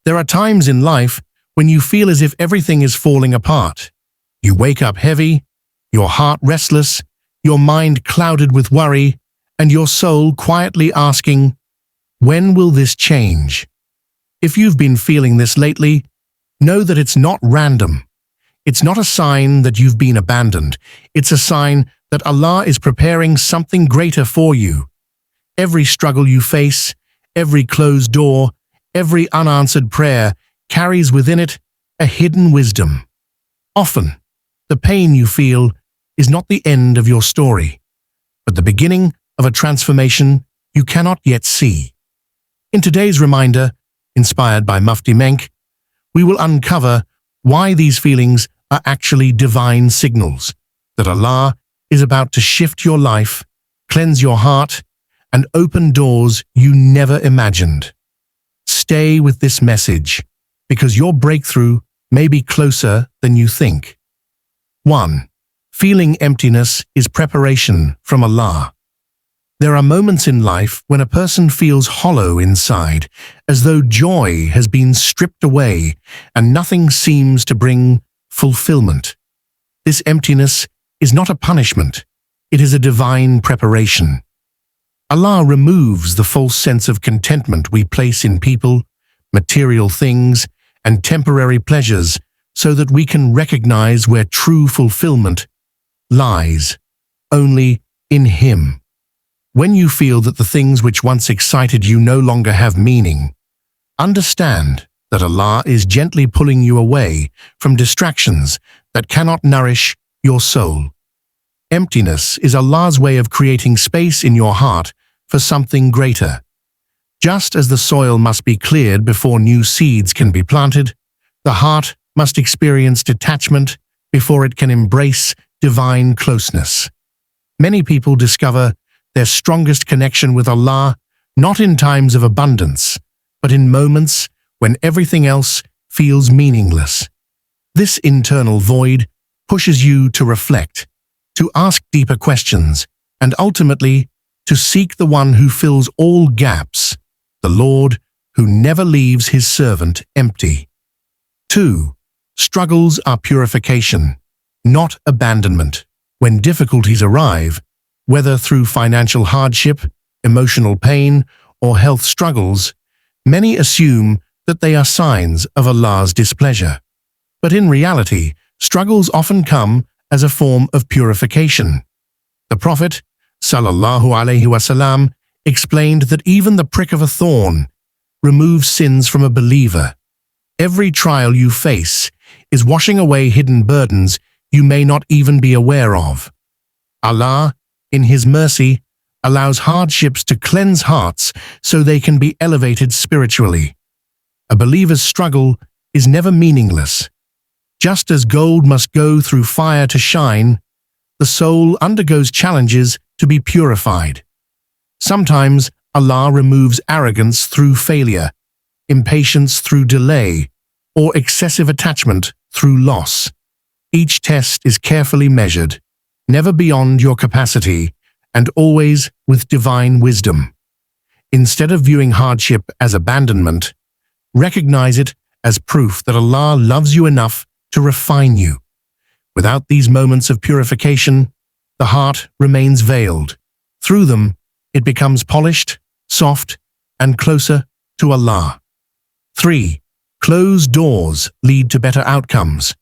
There are times in life when you feel as if everything is falling apart. You wake up heavy, your heart restless, your mind clouded with worry, and your soul quietly asking, "When will this change?" If you've been feeling this lately, know that it's not random. It's not a sign that you've been abandoned. It's a sign that Allah is preparing something greater for you. Every struggle you face, every closed door, every unanswered prayer carries within it a hidden wisdom. Often, the pain you feel is not the end of your story, but the beginning of a transformation you cannot yet see. In today's reminder, inspired by Mufti Menk, we will uncover why these feelings are actually divine signals, that Allah is about to shift your life, cleanse your heart, and open doors you never imagined. Stay with this message, because your breakthrough may be closer than you think. 1. Feeling emptiness is preparation from Allah. There are moments in life when a person feels hollow inside, as though joy has been stripped away and nothing seems to bring fulfillment. This emptiness is not a punishment, it is a divine preparation. Allah removes the false sense of contentment we place in people, material things, and temporary pleasures so that we can recognize where true fulfillment lies, only in Him. When you feel that the things which once excited you no longer have meaning, understand that Allah is gently pulling you away from distractions that cannot nourish your soul. Emptiness is Allah's way of creating space in your heart for something greater. Just as the soil must be cleared before new seeds can be planted, the heart must experience detachment before it can embrace divine closeness. Many people discover their strongest connection with Allah not in times of abundance, but in moments when everything else feels meaningless. This internal void pushes you to reflect, to ask deeper questions, and ultimately to seek the one who fills all gaps, the Lord who never leaves His servant empty. 2. Struggles are purification, not abandonment. When difficulties arrive, whether through financial hardship, emotional pain, or health struggles, many assume that they are signs of Allah's displeasure. But in reality, struggles often come as a form of purification. The Prophet, ﷺ, explained that even the prick of a thorn removes sins from a believer. Every trial you face is washing away hidden burdens you may not even be aware of. Allah, in His mercy, allows hardships to cleanse hearts so they can be elevated spiritually. A believer's struggle is never meaningless. Just as gold must go through fire to shine, the soul undergoes challenges to be purified. Sometimes Allah removes arrogance through failure, impatience through delay, or excessive attachment through loss. Each test is carefully measured, never beyond your capacity, and always with divine wisdom. Instead of viewing hardship as abandonment, recognize it as proof that Allah loves you enough to refine you. Without these moments of purification, the heart remains veiled. Through them, it becomes polished, soft, and closer to Allah. 3. Closed doors lead to better outcomes.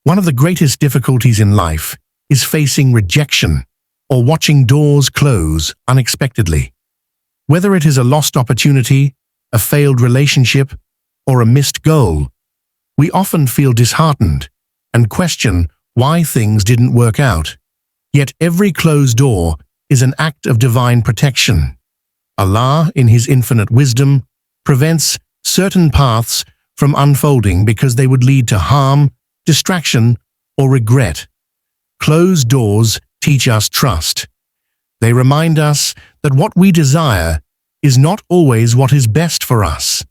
One of the greatest difficulties in life is facing rejection or watching doors close unexpectedly. Whether it is a lost opportunity, a failed relationship, or a missed goal, we often feel disheartened and question why things didn't work out. Yet every closed door is an act of divine protection. Allah, in His infinite wisdom, prevents certain paths from unfolding because they would lead to harm, distraction, or regret. Closed doors teach us trust. They remind us that what we desire is not always what is best for us.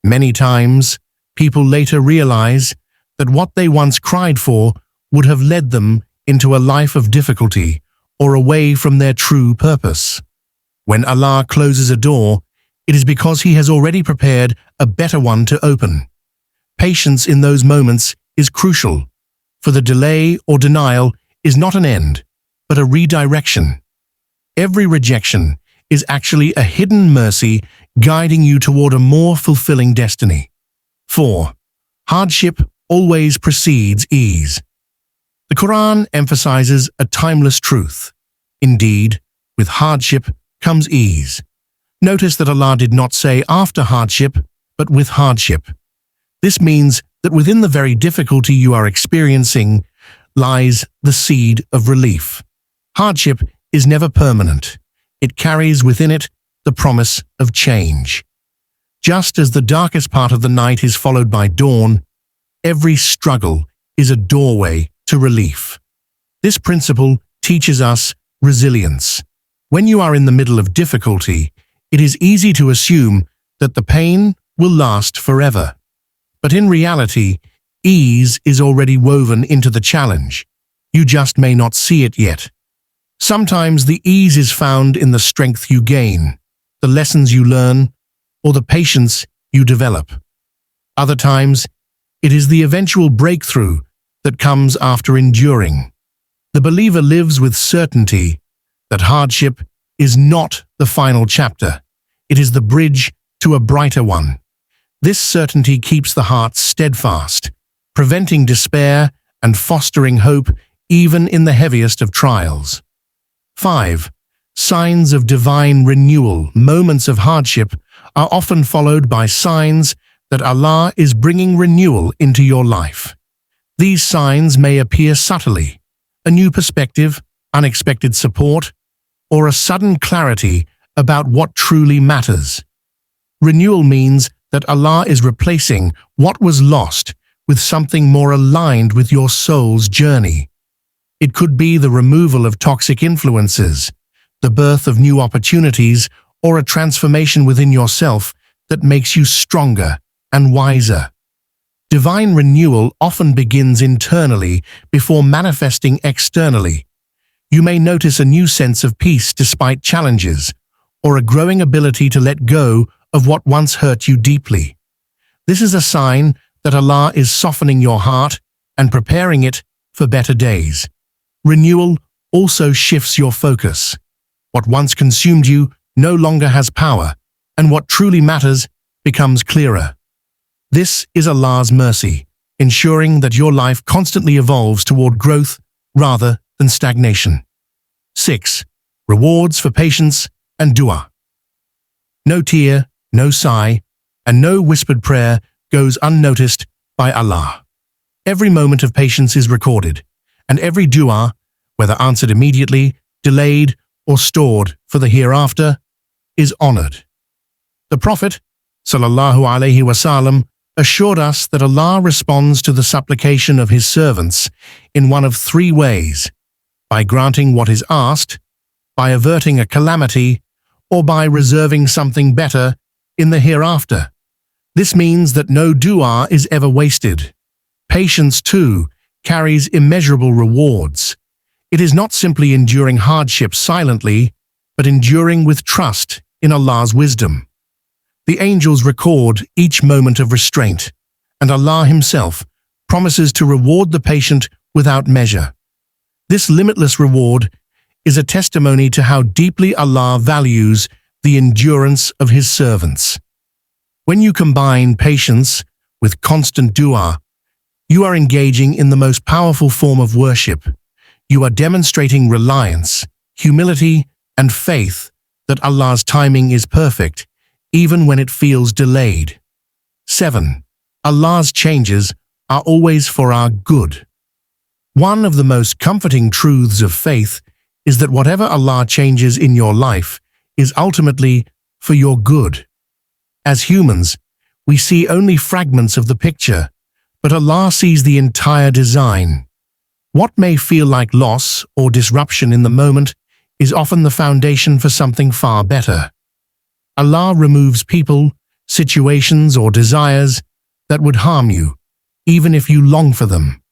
Many times, people later realize that what they once cried for would have led them into a life of difficulty or away from their true purpose. When Allah closes a door, it is because He has already prepared a better one to open. Patience in those moments is crucial, for the delay or denial is not an end, but a redirection. Every rejection is actually a hidden mercy guiding you toward a more fulfilling destiny. 4. Hardship always precedes ease. The Quran emphasizes a timeless truth. Indeed, with hardship comes ease. Notice that Allah did not say after hardship, but with hardship. This means that within the very difficulty you are experiencing lies the seed of relief. Hardship is never permanent. It carries within it the promise of change. Just as the darkest part of the night is followed by dawn, every struggle is a doorway to relief. This principle teaches us resilience. When you are in the middle of difficulty, it is easy to assume that the pain will last forever. But in reality, ease is already woven into the challenge. You just may not see it yet. Sometimes the ease is found in the strength you gain, the lessons you learn, or the patience you develop. Other times, it is the eventual breakthrough that comes after enduring. The believer lives with certainty that hardship is not the final chapter. It is the bridge to a brighter one. This certainty keeps the heart steadfast, preventing despair and fostering hope even in the heaviest of trials. 5. Signs of divine renewal. Moments of hardship are often followed by signs that Allah is bringing renewal into your life. These signs may appear subtly: a new perspective, unexpected support, or a sudden clarity about what truly matters. Renewal means that Allah is replacing what was lost with something more aligned with your soul's journey. It could be the removal of toxic influences, the birth of new opportunities, or a transformation within yourself that makes you stronger and wiser. Divine renewal often begins internally before manifesting externally. You may notice a new sense of peace despite challenges, or a growing ability to let go of what once hurt you deeply. This is a sign that Allah is softening your heart and preparing it for better days. Renewal also shifts your focus. What once consumed you no longer has power, and what truly matters becomes clearer. This is Allah's mercy, ensuring that your life constantly evolves toward growth rather than stagnation. 6. Rewards for patience and dua. No tear, no sigh, and no whispered prayer goes unnoticed by Allah. Every moment of patience is recorded, and every dua, whether answered immediately, delayed, or stored for the hereafter, is honored. The Prophet, sallallahu alaihi wasallam, assured us that Allah responds to the supplication of His servants in one of three ways: by granting what is asked, by averting a calamity, or by reserving something better in the hereafter. This means that no dua is ever wasted. Patience, too, carries immeasurable rewards. It is not simply enduring hardship silently, but enduring with trust in Allah's wisdom. The angels record each moment of restraint, and Allah Himself promises to reward the patient without measure. This limitless reward is a testimony to how deeply Allah values the endurance of His servants. When you combine patience with constant dua, you are engaging in the most powerful form of worship. You are demonstrating reliance, humility, and faith that Allah's timing is perfect, even when it feels delayed. 7. Allah's changes are always for our good. One of the most comforting truths of faith is that whatever Allah changes in your life is ultimately for your good. As humans, we see only fragments of the picture, but Allah sees the entire design. What may feel like loss or disruption in the moment is often the foundation for something far better. Allah removes people, situations, or desires that would harm you, even if you long for them.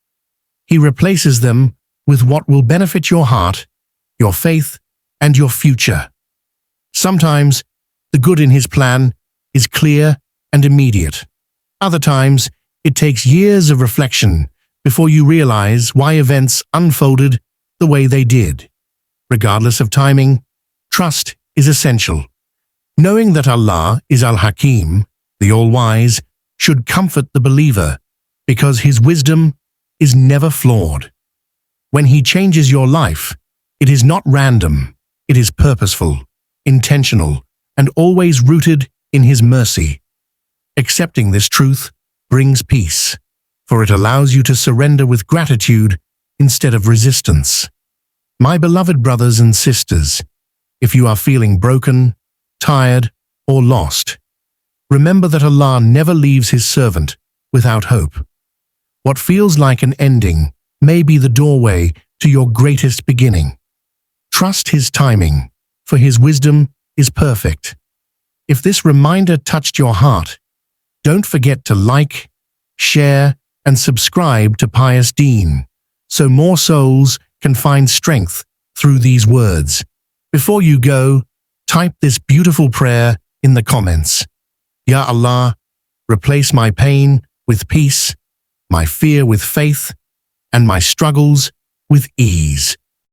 He replaces them with what will benefit your heart, your faith, and your future. Sometimes, The good in his plan is clear and immediate. Other times, it takes years of reflection before you realize why events unfolded the way they did. Regardless of timing, trust is essential. Knowing that Allah is Al-Hakim, the All-Wise, should comfort the believer because his wisdom is never flawed. When he changes your life, it is not random, it is purposeful, intentional, and always rooted in his mercy. Accepting this truth brings peace, for it allows you to surrender with gratitude instead of resistance. My beloved brothers and sisters, if you are feeling broken, tired, or lost, remember that Allah never leaves his servant without hope. What feels like an ending may be the doorway to your greatest beginning. Trust his timing, for his wisdom is perfect. If this reminder touched your heart, don't forget to like, share, and subscribe to Pious Deen, so more souls can find strength through these words. Before you go, type this beautiful prayer in the comments. Ya Allah, replace my pain with peace, my fear with faith, and my struggles with ease.